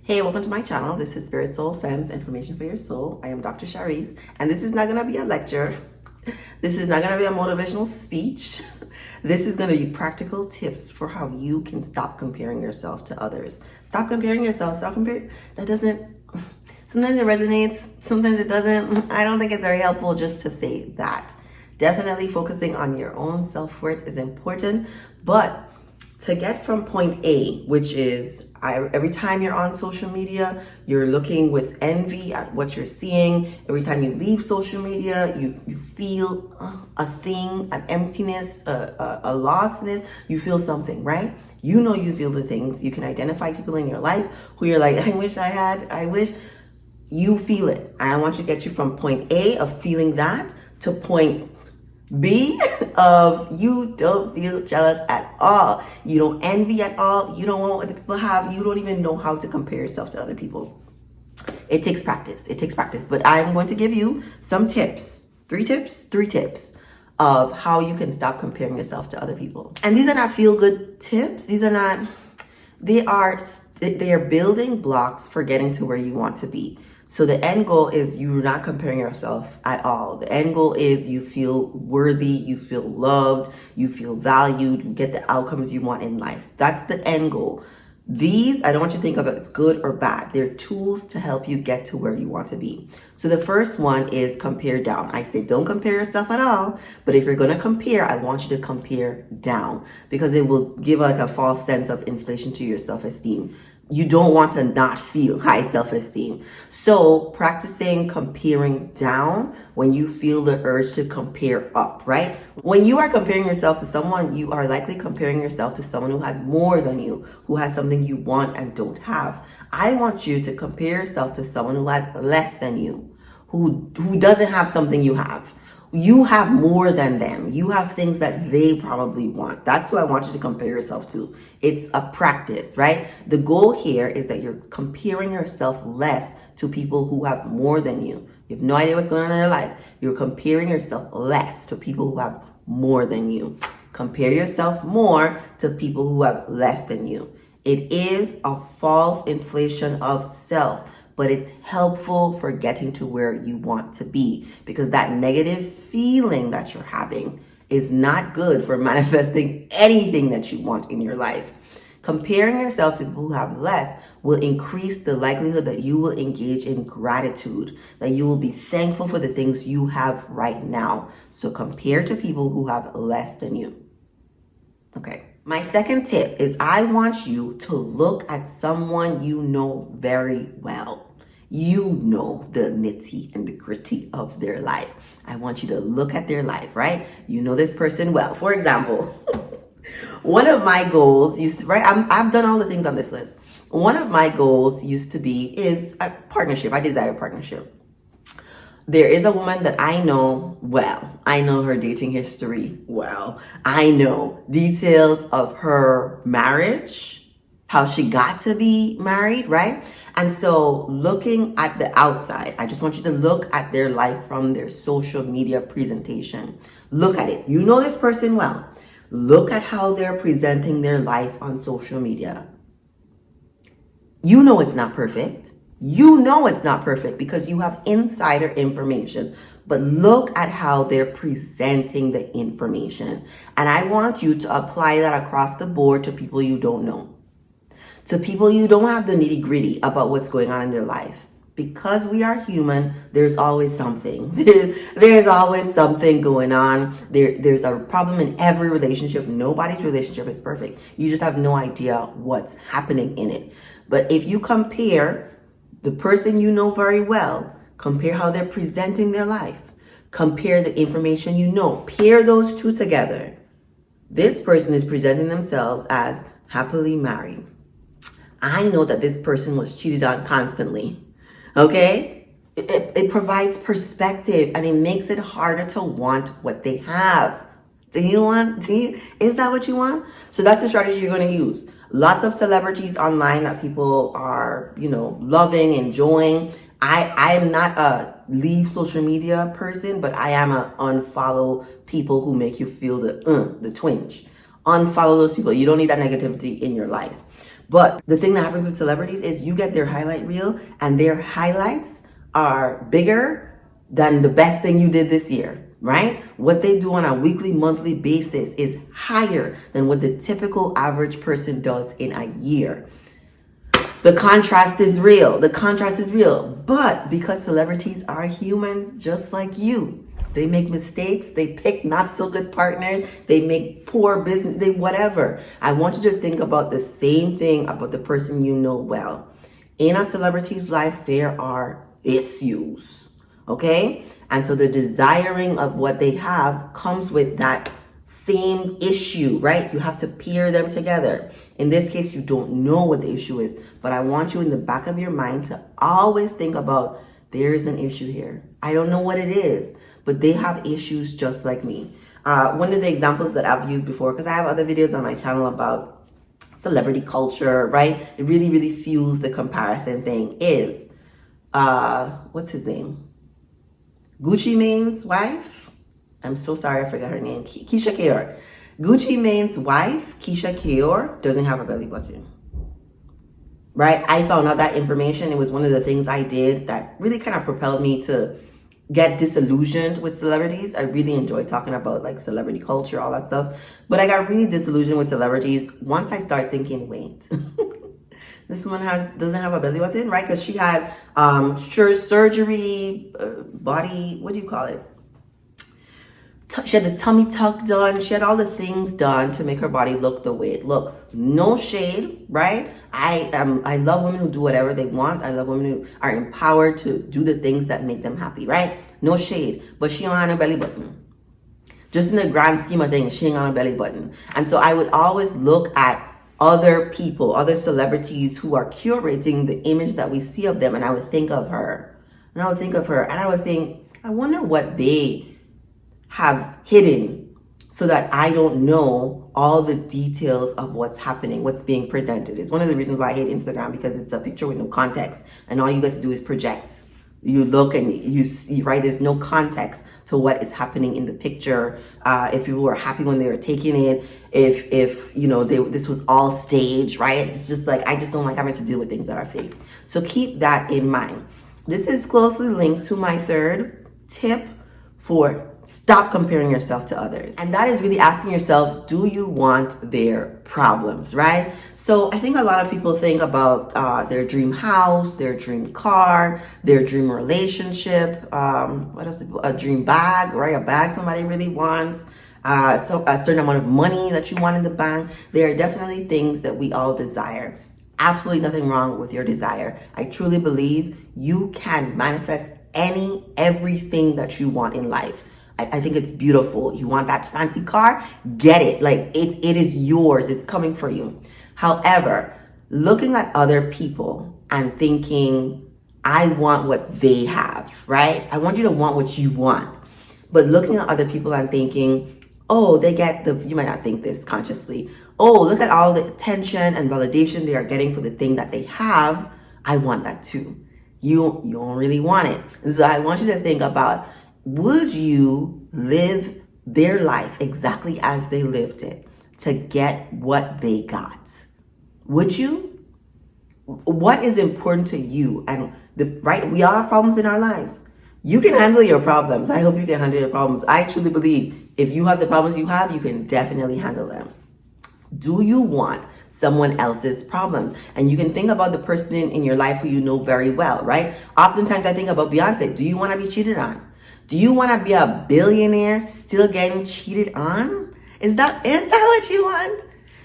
Hey, welcome to my channel. This is Spirit Soul Sense, Information for Your Soul. I am Dr. Sharice, and this is not going to be a lecture. This is not going to be a motivational speech. This is going to be practical tips for how you can stop comparing yourself to others. Stop comparing yourself. Stop comparing. That doesn't, sometimes it resonates, sometimes it doesn't. I don't think it's very helpful just to say that. Definitely focusing on your own self-worth is important, but to get from point A, which is every time you're on social media, you're looking with envy at what you're seeing. Every time you leave social media, you feel a thing, an emptiness, a lostness. You feel something, right? You know you feel the things. You can identify people in your life who you're like, I wish. You feel it. I want to get you from point A of feeling that to point B of you don't feel jealous at all. You don't envy at all. You don't want what the people have. You don't even know how to compare yourself to other people. It takes practice. It takes practice. But I'm going to give you some tips. Three tips of how you can stop comparing yourself to other people. And these are not feel-good tips. They are building blocks for getting to where you want to be. So the end goal is you're not comparing yourself at all. The end goal is you feel worthy, you feel loved, you feel valued, you get the outcomes you want in life. That's the end goal. These, I don't want you to think of it as good or bad. They're tools to help you get to where you want to be. So the first one is compare down. I say don't compare yourself at all, but if you're going to compare, I want you to compare down because it will give like a false sense of inflation to your self-esteem. You don't want to not feel high self-esteem. So practicing comparing down when you feel the urge to compare up, right? When you are comparing yourself to someone, you are likely comparing yourself to someone who has more than you, who has something you want and don't have. I want you to compare yourself to someone who has less than you, who doesn't have something you have. You have more than them. You have things that they probably want. That's who I want you to compare yourself to. It's a practice, right? The goal here is that you're comparing yourself less to people who have more than you. You have no idea what's going on in your life. You're comparing yourself less to people who have more than you. Compare yourself more to people who have less than you. It is a false inflation of self, but it's helpful for getting to where you want to be because that negative feeling that you're having is not good for manifesting anything that you want in your life. Comparing yourself to people who have less will increase the likelihood that you will engage in gratitude, that you will be thankful for the things you have right now. So compare to people who have less than you. Okay. My second tip is I want you to look at someone you know very well. You know the nitty and the gritty of their life. I want you to look at their life, right? You know this person well. For example, one of my goals used to, right? I've done all the things on this list. One of my goals is a partnership. I desire a partnership. There is a woman that I know well. I know her dating history well. I know details of her marriage, how she got to be married, right? And so looking at the outside, I just want you to look at their life from their social media presentation. Look at it. You know this person well. Look at how they're presenting their life on social media. You know it's not perfect. You know it's not perfect because you have insider information, but look at how they're presenting the information. And I want you to apply that across the board to people you don't know, to people you don't have the nitty gritty about what's going on in their life. Because we are human, there's always something. There's always something going on. There's a problem in every relationship. Nobody's relationship is perfect. You just have no idea what's happening in it. But if you compare the person you know very well, compare how they're presenting their life, compare the information you know, pair those two together. This person is presenting themselves as happily married. I know that this person was cheated on constantly, okay? It provides perspective and it makes it harder to want what they have. Is that what you want? So that's the strategy you're going to use. Lots of celebrities online that people are, loving, enjoying. I am not a leave social media person, but I am a unfollow people who make you feel the twinge. Unfollow those people. You don't need that negativity in your life. But the thing that happens with celebrities is you get their highlight reel and their highlights are bigger than the best thing you did this year, right? What they do on a weekly, monthly basis is higher than what the typical average person does in a year. The contrast is real. The contrast is real. But because celebrities are humans just like you, they make mistakes, they pick not so good partners, they make poor business, they whatever. I want you to think about the same thing about the person you know well. In a celebrity's life, there are issues, okay? And so the desiring of what they have comes with that same issue, right? You have to pair them together. In this case, you don't know what the issue is, but I want you in the back of your mind to always think about there is an issue here. I don't know what it is, but they have issues just like me. One of the examples that I've used before, because I have other videos on my channel about celebrity culture, right? It really, really fuels the comparison thing is, what's his name? Gucci Mane's wife? I'm so sorry, I forgot her name. Keisha Kaur. Gucci Mane's wife, Keisha Kaur, doesn't have a belly button. Right? I found out that information. It was one of the things I did that really kind of propelled me to get disillusioned with celebrities. I really enjoy talking about like celebrity culture, all that stuff. But I got really disillusioned with celebrities once I start thinking, wait, this woman doesn't have a belly button, right? Because she had surgery, body, what do you call it? She had the tummy tuck done. She had all the things done to make her body look the way it looks. No shade, right? I love women who do whatever they want. I love women who are empowered to do the things that make them happy, right? No shade. But she don't have a belly button. Just in the grand scheme of things, she ain't on a belly button. And so I would always look at other people, other celebrities who are curating the image that we see of them, and I would think of her. And I would think, I wonder what they have hidden so that I don't know all the details of what's happening, what's being presented. It's one of the reasons why I hate Instagram, because it's a picture with no context and all you get to do is project. You look and you see, right? There's no context to what is happening in the picture. If people were happy when they were taking it, if you know, this was all staged, right? It's just like, I just don't like having to deal with things that are fake. So keep that in mind. This is closely linked to my third tip for stop comparing yourself to others. And that is really asking yourself, do you want their problems, right? So I think a lot of people think about their dream house, their dream car, their dream relationship, what else? A dream bag, right? A bag somebody really wants, so a certain amount of money that you want in the bank. There are definitely things that we all desire. Absolutely nothing wrong with your desire. I truly believe you can manifest everything that you want in life. I think it's beautiful. You want that fancy car? Get it. Like it is yours. It's coming for you. However, looking at other people and thinking, I want what they have, right? I want you to want what you want. But looking at other people and thinking, oh, you might not think this consciously. Oh, look at all the attention and validation they are getting for the thing that they have. I want that too. You don't really want it. And so I want you to think about, would you live their life exactly as they lived it to get what they got? Would you? What is important to you? And right, we all have problems in our lives. You can handle your problems. I hope you can handle your problems. I truly believe if you have the problems you have, you can definitely handle them. Do you want someone else's problems? And you can think about the person in your life who you know very well, right? Oftentimes I think about Beyonce. Do you want to be cheated on? Do you want to be a billionaire still getting cheated on? Is that what you want?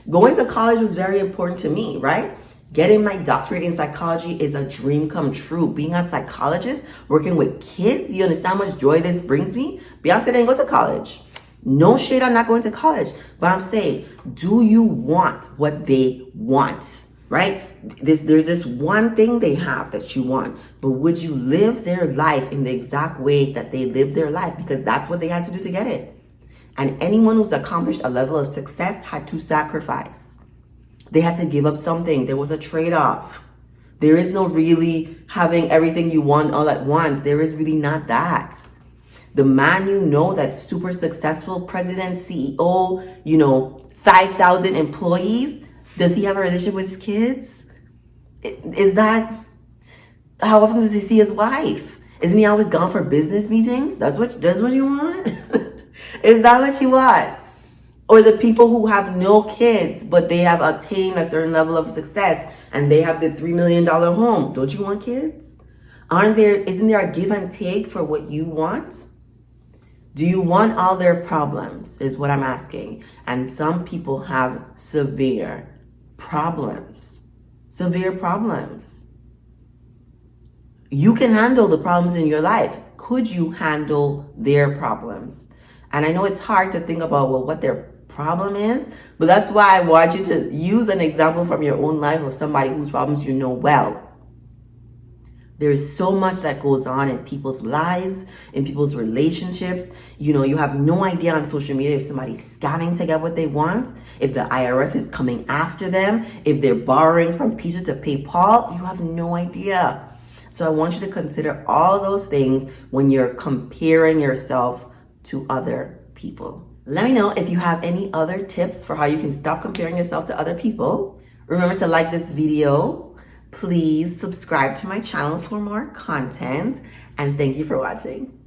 Going to college was very important to me, right? Getting my doctorate in psychology is a dream come true. Being a psychologist, working with kids, you understand how much joy this brings me? Beyonce didn't go to college. No shade, I'm not going to college. But I'm saying, do you want what they want? Right? There's this one thing they have that you want, but would you live their life in the exact way that they lived their life? Because that's what they had to do to get it. And anyone who's accomplished a level of success had to sacrifice. They had to give up something. There was a trade-off. There is no really having everything you want all at once. There is really not that. The man you know that's super successful, president, CEO, 5,000 employees, Does he have a relationship with his kids? Is that, how often does he see his wife? Isn't he always gone for business meetings? That's what you want? Is that what you want? Or the people who have no kids, but they have attained a certain level of success and they have the $3 million home. Don't you want kids? Isn't there a give and take for what you want? Do you want all their problems, is what I'm asking. And some people have severe problems. Severe problems. You can handle the problems in your life. Could you handle their problems? And I know it's hard to think about, well, what their problem is, but that's why I want you to use an example from your own life of somebody whose problems you know well. There is so much that goes on in people's lives, in people's relationships. You have no idea on social media if somebody's scamming to get what they want, if the IRS is coming after them, if they're borrowing from Peter to pay Paul. You have no idea. So I want you to consider all those things when you're comparing yourself to other people. Let me know if you have any other tips for how you can stop comparing yourself to other people. Remember to like this video. Please subscribe to my channel for more content. And thank you for watching.